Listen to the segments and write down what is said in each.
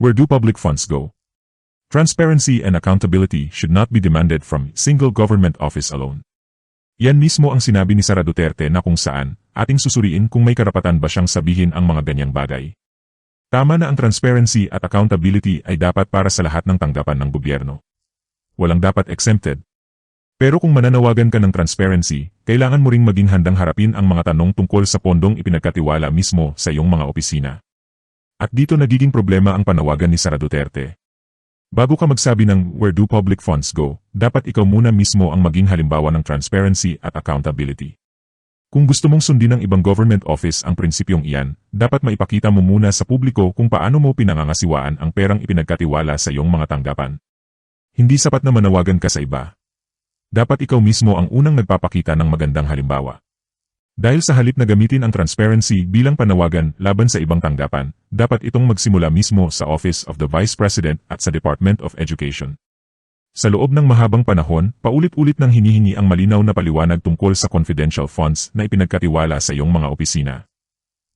Where do public funds go? Transparency and accountability should not be demanded from single government office alone. Yan mismo ang sinabi ni Sara Duterte na kung saan ating susuriin kung may karapatan ba siyang sabihin ang mga ganyang bagay. Tama na ang transparency at accountability ay dapat para sa lahat ng tanggapan ng gobyerno. Walang dapat exempted. Pero kung mananawagan ka ng transparency, kailangan mo ring maging handang harapin ang mga tanong tungkol sa pondong ipinagkatiwala mismo sa iyong mga opisina. At dito nagiging problema ang panawagan ni Sara Duterte. Bago ka magsabi ng where do public funds go, dapat ikaw muna mismo ang maging halimbawa ng transparency at accountability. Kung gusto mong sundin ng ibang government office ang prinsipyong iyan, dapat maipakita mo muna sa publiko kung paano mo pinangangasiwaan ang perang ipinagkatiwala sa iyong mga tanggapan. Hindi sapat na manawagan ka sa iba. Dapat ikaw mismo ang unang nagpapakita ng magandang halimbawa. Dahil sa halip na gamitin ang transparency bilang panawagan laban sa ibang tanggapan, dapat itong magsimula mismo sa Office of the Vice President at sa Department of Education. Sa loob ng mahabang panahon, paulit-ulit nang hinihingi ang malinaw na paliwanag tungkol sa confidential funds na ipinagkatiwala sa iyong mga opisina.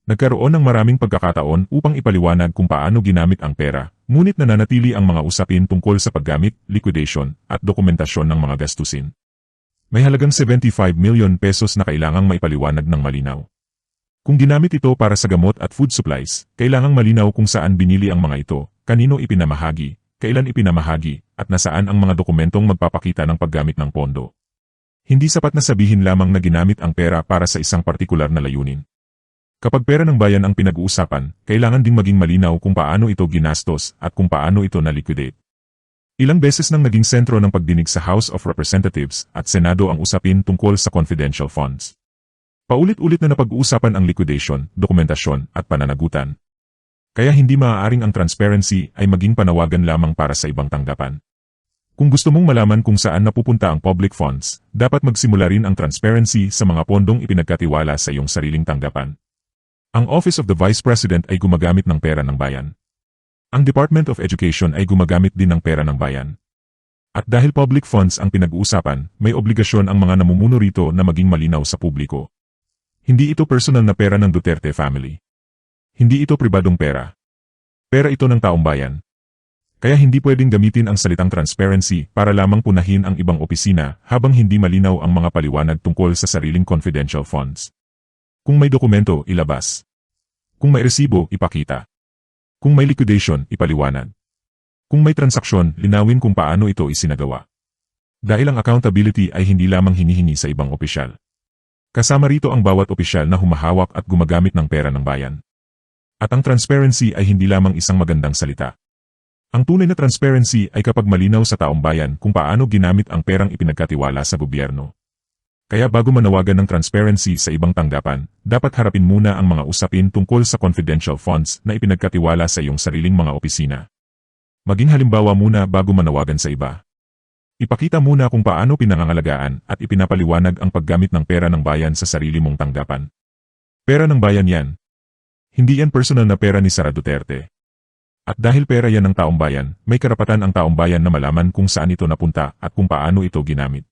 Nagkaroon ng maraming pagkakataon upang ipaliwanag kung paano ginamit ang pera, ngunit nananatili ang mga usapin tungkol sa paggamit, liquidation, at dokumentasyon ng mga gastusin. May halagang 75 milyon pesos na kailangang maipaliwanag ng malinaw. Kung ginamit ito para sa gamot at food supplies, kailangang malinaw kung saan binili ang mga ito, kanino ipinamahagi, kailan ipinamahagi, at nasaan ang mga dokumentong magpapakita ng paggamit ng pondo. Hindi sapat na sabihin lamang na ginamit ang pera para sa isang partikular na layunin. Kapag pera ng bayan ang pinag-uusapan, kailangan ding maging malinaw kung paano ito ginastos at kung paano ito na-liquidate. Ilang beses nang naging sentro ng pagdinig sa House of Representatives at Senado ang usapin tungkol sa confidential funds. Paulit-ulit na napag-uusapan ang liquidation, dokumentasyon, at pananagutan. Kaya hindi maaaring ang transparency ay maging panawagan lamang para sa ibang tanggapan. Kung gusto mong malaman kung saan napupunta ang public funds, dapat magsimula rin ang transparency sa mga pondong ipinagkatiwala sa iyong sariling tanggapan. Ang Office of the Vice President ay gumagamit ng pera ng bayan. Ang Department of Education ay gumagamit din ng pera ng bayan. At dahil public funds ang pinag-uusapan, may obligasyon ang mga namumuno rito na maging malinaw sa publiko. Hindi ito personal na pera ng Duterte family. Hindi ito pribadong pera. Pera ito ng taong bayan. Kaya hindi pwedeng gamitin ang salitang transparency para lamang punahin ang ibang opisina habang hindi malinaw ang mga paliwanag tungkol sa sariling confidential funds. Kung may dokumento, ilabas. Kung may resibo, ipakita. Kung may liquidation, ipaliwanag. Kung may transaksyon, linawin kung paano ito isinagawa. Dahil ang accountability ay hindi lamang hinihingi sa ibang opisyal. Kasama rito ang bawat opisyal na humahawak at gumagamit ng pera ng bayan. At ang transparency ay hindi lamang isang magandang salita. Ang tunay na transparency ay kapag malinaw sa taong bayan kung paano ginamit ang perang ipinagkatiwala sa gobyerno. Kaya bago manawagan ng transparency sa ibang tanggapan, dapat harapin muna ang mga usapin tungkol sa confidential funds na ipinagkatiwala sa iyong sariling mga opisina. Maging halimbawa muna bago manawagan sa iba. Ipakita muna kung paano pinangangalagaan at ipinapaliwanag ang paggamit ng pera ng bayan sa sarili mong tanggapan. Pera ng bayan yan. Hindi yan personal na pera ni Sara Duterte. At dahil pera yan ng taong bayan, may karapatan ang taong bayan na malaman kung saan ito napunta at kung paano ito ginamit.